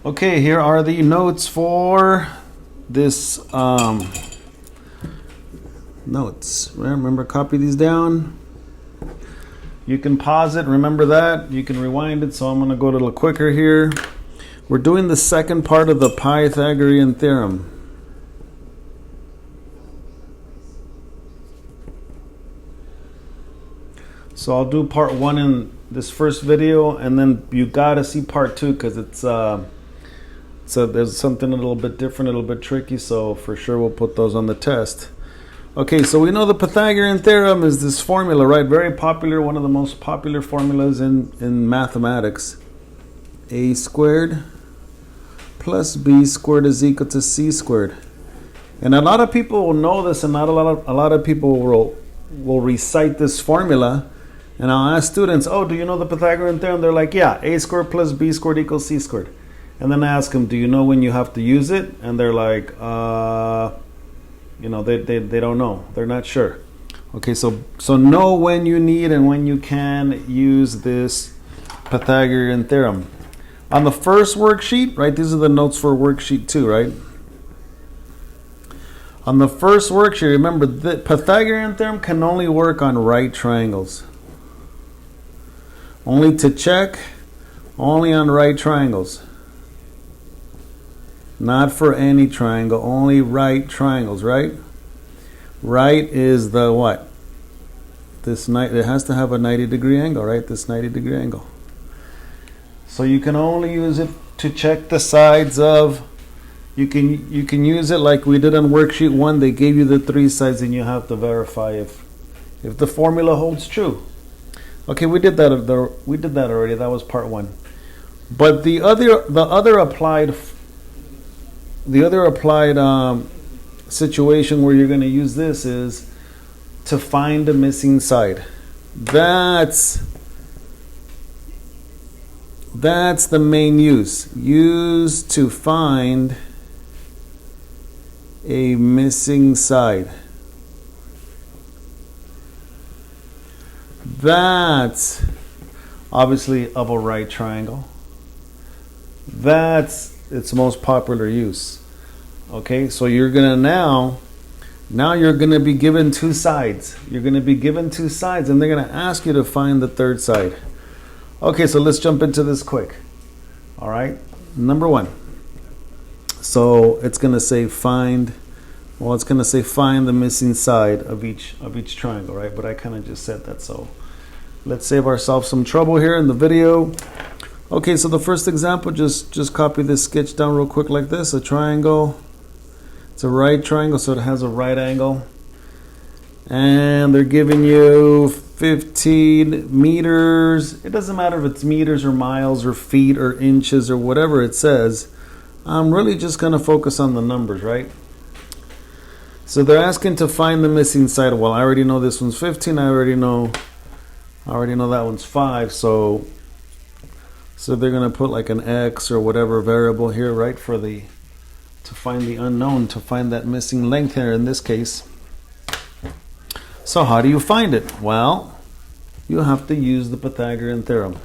Okay, here are the notes for this notes. Remember, copy these down. You can pause it, remember that. You can rewind it, so I'm going to go a little quicker here. We're doing the second part of the Pythagorean Theorem. So I'll do part one in this first video, and then you gotta see part two because so there's something a little bit different, a little bit tricky, so for sure we'll put those on the test. Okay, so we know the Pythagorean Theorem is this formula, right? Very popular, one of the most popular formulas in mathematics. A squared plus b squared is equal to c squared. And a lot of people will know this, and not a lot of people will recite this formula. And I'll ask students, oh, do you know the Pythagorean Theorem? They're like, yeah, a squared plus b squared equals c squared. And then I ask them, do you know when you have to use it? And they're like, they don't know. They're not sure. Okay, so know when you need and when you can use this Pythagorean Theorem. On the first worksheet, right, these are the notes for worksheet 2, right? On the first worksheet, remember, the Pythagorean Theorem can only work on right triangles. Only to check, only on right triangles. Not for any triangle, only right triangles, right? Right is the what? It has to have a 90-degree angle, right? This 90-degree angle. So you can only use it to check the sides of, you can use it like we did on worksheet 1. They gave you the 3 sides and you have to verify if the formula holds true. Okay, we did that already. That was part 1. But the other applied situation where you're going to use this is to find a missing side. That's the main use. Use to find a missing side. That's obviously of a right triangle. That's its most popular use. Okay, so you're gonna now you're gonna be given 2 sides. You're gonna be given 2 sides, and they're gonna ask you to find the third side. Okay, so let's jump into this quick. All right, number 1. So it's gonna say find the missing side of each triangle, right? But I kind of just said that, so let's save ourselves some trouble here in the video. Okay, so the first example, just copy this sketch down real quick like this. A triangle. It's a right triangle, so it has a right angle. And they're giving you 15 meters. It doesn't matter if it's meters or miles or feet or inches or whatever it says. I'm really just going to focus on the numbers, right? So they're asking to find the missing side. Well, I already know this one's 15. I already know that one's 5. So they're going to put like an X or whatever variable here, right, to find the unknown, to find that missing length here in this case. So how do you find it? Well, you have to use the Pythagorean Theorem.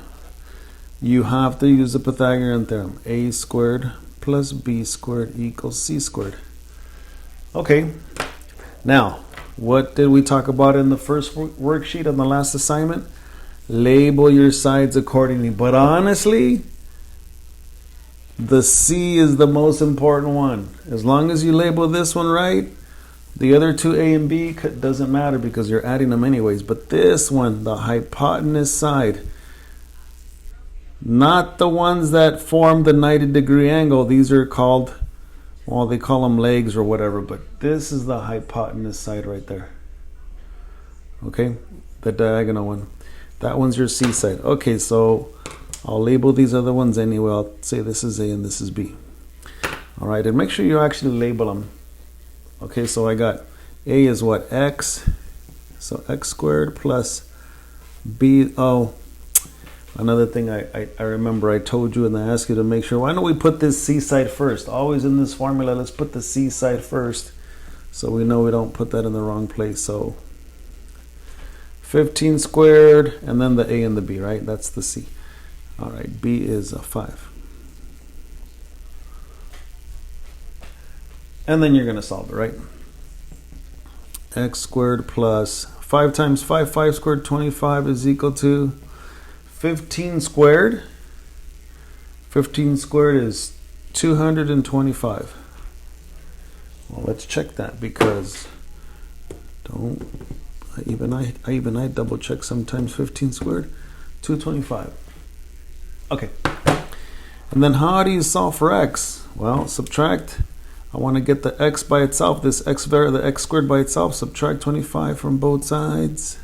You have to use the Pythagorean Theorem. A squared plus b squared equals c squared. Okay. Now, what did we talk about in the first worksheet on the last assignment? Label your sides accordingly. But honestly, the C is the most important one. As long as you label this one right, the other 2, A and B, doesn't matter because you're adding them anyways. But this one, the hypotenuse side, not the ones that form the 90-degree angle. These are called, well, they call them legs or whatever. But this is the hypotenuse side right there. Okay, the diagonal one. That one's your C side. Okay, so I'll label these other ones anyway. I'll say this is A and this is B. All right, and make sure you actually label them. Okay, so I got A is what? X. So X squared plus B. Oh, another thing I remember I told you and I asked you to make sure. Why don't we put this C side first? Always in this formula, let's put the C side first so we know we don't put that in the wrong place. So 15 squared, and then the A and the B, right? That's the C. All right, B is a 5. And then you're going to solve it, right? X squared plus 5 times 5, 5 squared, 25 is equal to 15 squared. 15 squared is 225. Well, let's check that, because even I double check sometimes. 15 squared, 225. Okay. And then how do you solve for x? Well, subtract. I want to get the x by itself, the x squared by itself. Subtract 25 from both sides.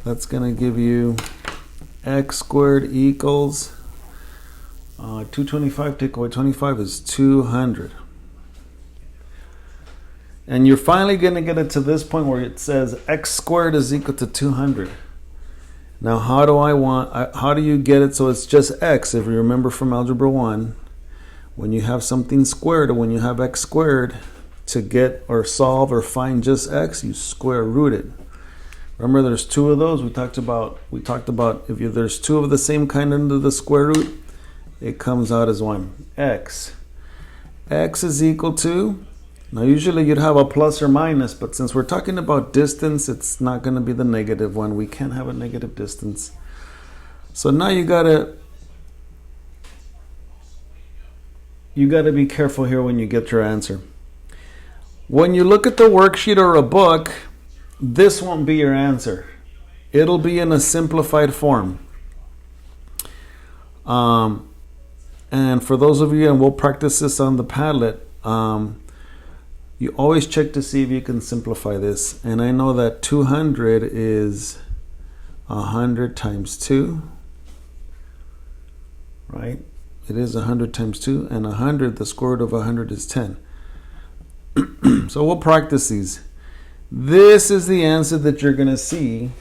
That's going to give you x squared equals 225. Take away 25 is 200. And you're finally going to get it to this point where it says x squared is equal to 200. Now, how do you get it so it's just x? If you remember from Algebra 1, when you have something squared, or when you have x squared, to get or solve or find just x, you square root it. Remember, there's two of those. We talked about if there's two of the same kind under the square root, it comes out as 1. X is equal to, now usually you'd have a plus or minus, but since we're talking about distance, it's not going to be the negative one. We can't have a negative distance. So now you gotta be careful here when you get your answer. When you look at the worksheet or a book, this won't be your answer. It'll be in a simplified form. And for those of you, and we'll practice this on the Padlet, you always check to see if you can simplify this. And I know that 200 is 100 times 2, right? It is 100 times 2, and 100, the square root of 100 is 10. So we'll practice these. This is the answer that you're going to see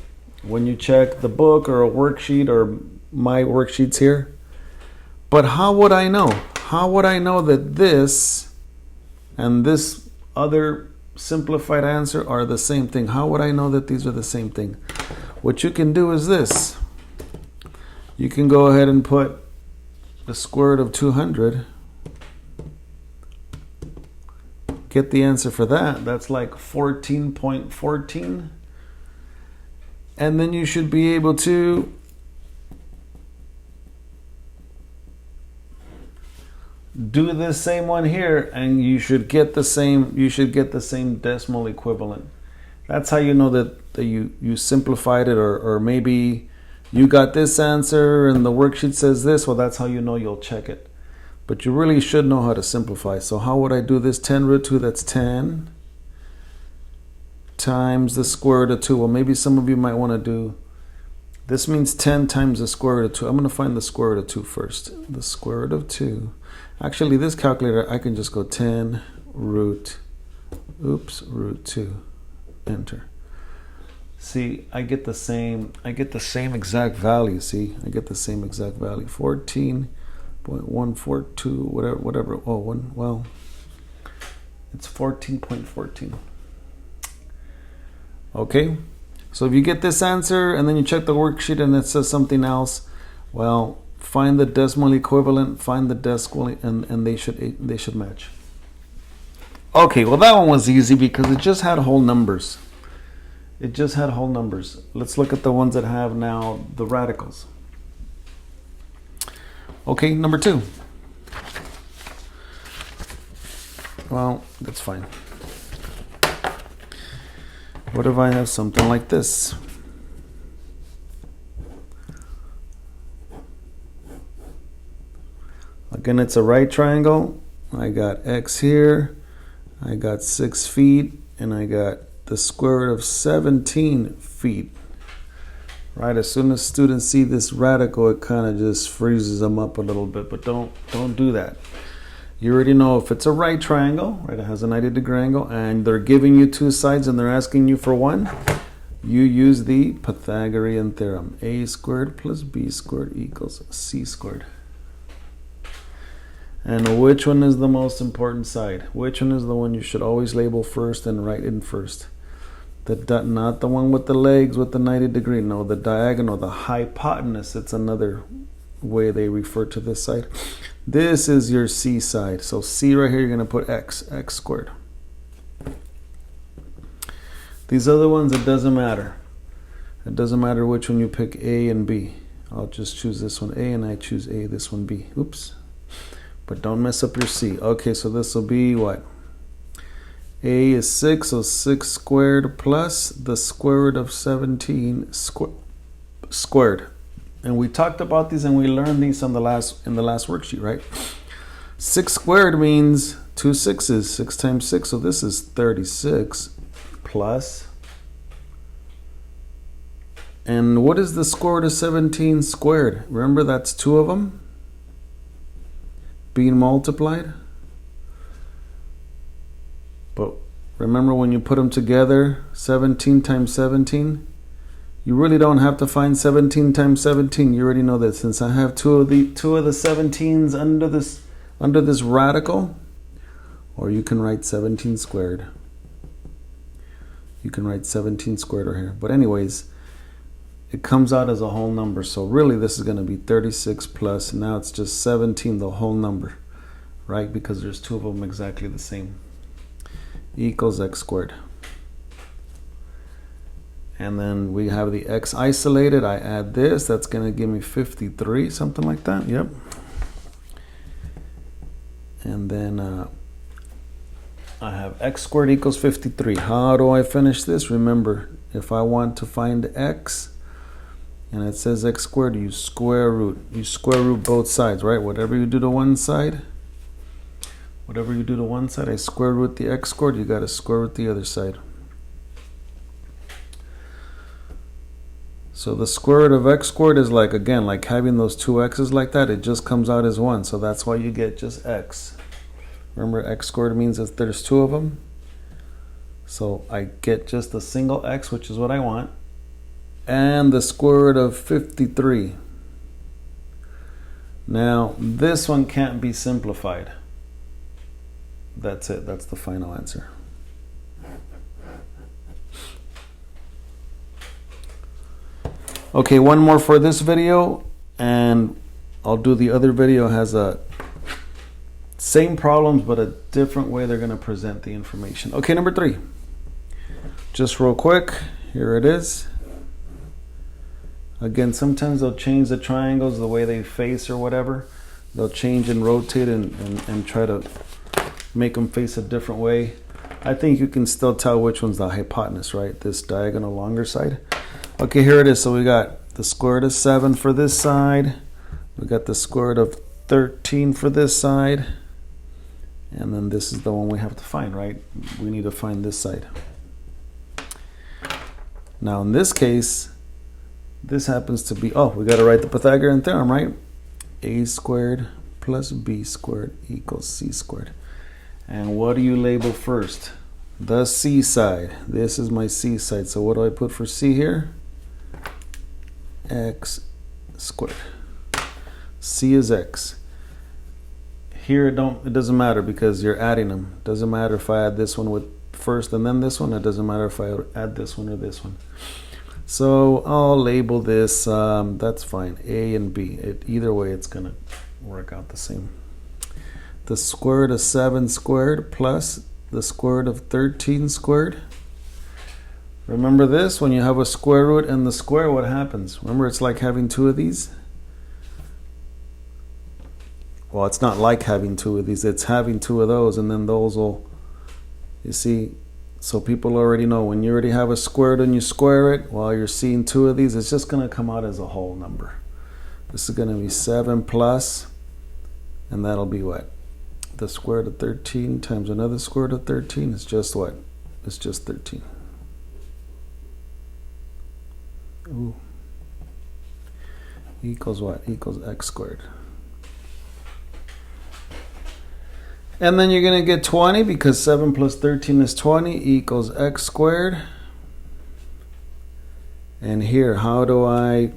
when you check the book or a worksheet or my worksheets here. But how would I know? How would I know that this and this other simplified answer are the same thing? How would I know that these are the same thing? What you can do is this. You can go ahead and put the square root of 200. Get the answer for that. That's like 14.14. And then you should be able to do the same one here, and you should get the same decimal equivalent. That's how you know that you simplified it, or maybe you got this answer and the worksheet says this. Well, that's how you know you'll check it. But you really should know how to simplify. So how would I do this? 10 root 2, that's 10 times the square root of 2. Well, maybe some of you might want to do, this means 10 times the square root of 2. I'm going to find the square root of 2 first. The square root of 2. Actually, this calculator, I can just go 10 root 2. Enter. See, I get the same exact value. See, I get the same exact value. 14.142, whatever. Oh, well, it's 14.14. Okay, so if you get this answer and then you check the worksheet and it says something else, well, find the decimal equivalent, find the decimal, and they should match. Okay, well, that one was easy because it just had whole numbers. Let's look at the ones that have now the radicals. Okay, number 2. Well, that's fine. What if I have something like this? Again, it's a right triangle. I got x here, I got 6 feet, and I got the square root of 17 feet. Right, as soon as students see this radical, it kind of just freezes them up a little bit, but don't do that. You already know if it's a right triangle, right, it has a 90-degree angle, and they're giving you 2 sides and they're asking you for 1, you use the Pythagorean Theorem. A squared plus b squared equals c squared. And which one is the most important side? Which one is the one you should always label first and write in first? Not the one with the legs with the 90-degree. No, the diagonal, the hypotenuse. It's another way they refer to this side. This is your c side. So c right here, you're going to put x squared. These other ones, it doesn't matter. It doesn't matter which one you pick, A and B. I'll just choose this one A, and I choose A, this one B. Oops. But don't mess up your C. Okay, so this will be what? A is 6, so 6 squared plus the square root of 17 squared. And we talked about these and we learned these in the last worksheet, right? 6 squared means 2 sixes, 6 times 6, so this is 36 plus. And what is the square root of 17 squared? Remember, that's 2 of them being multiplied. But remember, when you put them together, 17 times 17, you really don't have to find 17 times 17. You already know that, since I have two of the 17s under this radical. Or you can write 17 squared. You can write 17 squared right here. But anyways, it comes out as a whole number. So really this is going to be 36 plus, now it's just 17, the whole number, right? Because there's 2 of them exactly the same. Equals x squared. And then we have the x isolated. I add this. That's going to give me 53, something like that. Yep. And then I have x squared equals 53. How do I finish this? Remember, if I want to find x, and it says x squared, you square root. You square root both sides, right? Whatever you do to one side, I square root the x squared, you got to square root the other side. So the square root of x squared is like, again, like having those 2 x's like that. It just comes out as 1. So that's why you get just x. Remember, x squared means that there's 2 of them. So I get just a single x, which is what I want. And the square root of 53. Now, this one can't be simplified. That's it. That's the final answer. Okay, one more for this video, and I'll do the other video. Has a same problems, but a different way they're going to present the information. Okay, number 3. Just real quick, here it is. Again, sometimes they'll change the triangles, the way they face or whatever. They'll change and rotate and try to make them face a different way. I think you can still tell which one's the hypotenuse, right? This diagonal longer side. Okay, here it is. So we got the square root of 7 for this side. We got the square root of 13 for this side. And then this is the one we have to find, right? We need to find this side. Now in this case, this happens to be, we got to write the Pythagorean Theorem, right? A squared plus B squared equals C squared. And what do you label first? The C side. This is my C side. So what do I put for C here? X squared. C is X. Here it doesn't matter because you're adding them. Doesn't matter if I add this one with first and then this one. It doesn't matter if I add this one or this one. So I'll label this, that's fine, A and B. Either way, it's going to work out the same. The square root of 7 squared plus the square root of 13 squared. Remember this, when you have a square root and the square, what happens? Remember, it's like having 2 of these. Well, it's not like having 2 of these. It's having 2 of those, and then those will, you see. So people already know when you already have a square root and you square it, while you're seeing 2 of these, it's just going to come out as a whole number. This is going to be 7 plus, and that'll be what? The square root of 13 times another square root of 13 is just what? It's just 13. Ooh. Equals what? Equals x squared. And then you're going to get 20 because 7 plus 13 is 20 equals x squared. And here, how do I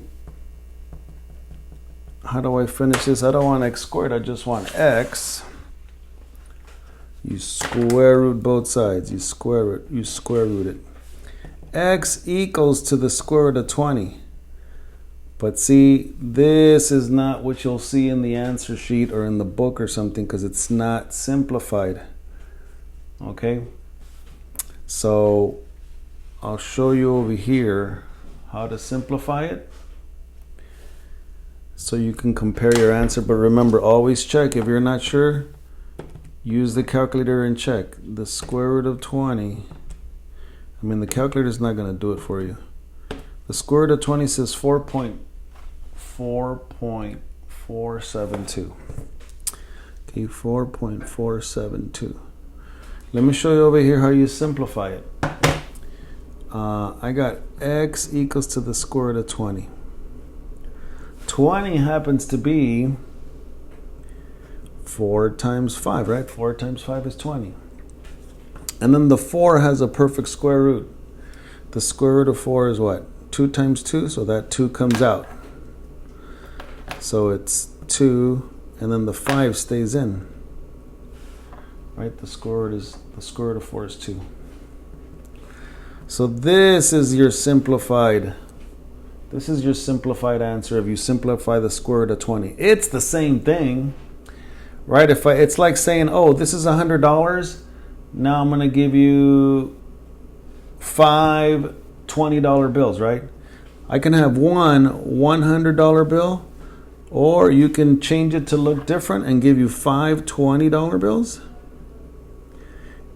finish this? I don't want x squared, I just want x. You square root both sides. You square root it. X equals to the square root of 20 But see, this is not what you'll see in the answer sheet or in the book or something, because it's not simplified. Okay? So I'll show you over here how to simplify it so you can compare your answer. But remember, always check. If you're not sure, use the calculator and check. The square root of 20. I mean, the calculator is not going to do it for you. The square root of 20 says 4.472. Okay, 4.472. Let me show you over here how you simplify it. I got x equals to the square root of 20. 20 happens to be 4 times 5, right? 4 times 5 is 20. And then the 4 has a perfect square root. The square root of 4 is what? 2 times 2, so that 2 comes out. So it's 2, and then the 5 stays in. Right? The square root of 4 is 2. So this is your simplified answer if you simplify the square root of 20. It's the same thing, right? It's like saying, oh, this is $100. Now I'm going to give you 5 $20 bills, right? I can have one $100 bill, or you can change it to look different and give you 5 $20 bills.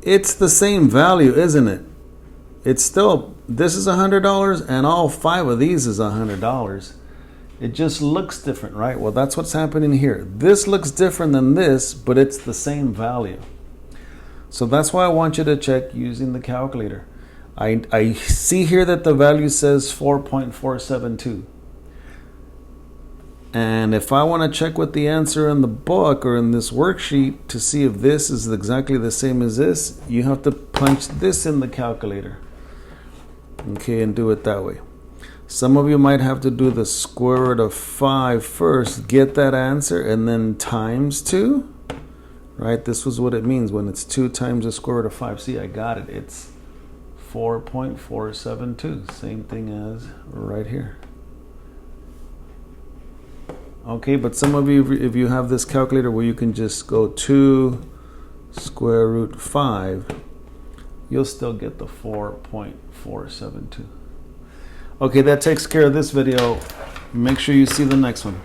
It's the same value, isn't it? It's still, this is $100 and all 5 of these is $100. It just looks different, right? Well, that's what's happening here. This looks different than this, but it's the same value. So that's why I want you to check using the calculator. I see here that the value says 4.472. And if I want to check with the answer in the book or in this worksheet to see if this is exactly the same as this, you have to punch this in the calculator. Okay, and do it that way. Some of you might have to do the square root of 5 first, get that answer, and then times 2. Right? This was what it means when it's 2 times the square root of 5. See, I got it. It's 4.472. Same thing as right here. Okay, but some of you, if you have this calculator where you can just go 2 square root 5, you'll still get the 4.472. Okay, that takes care of this video. Make sure you see the next one.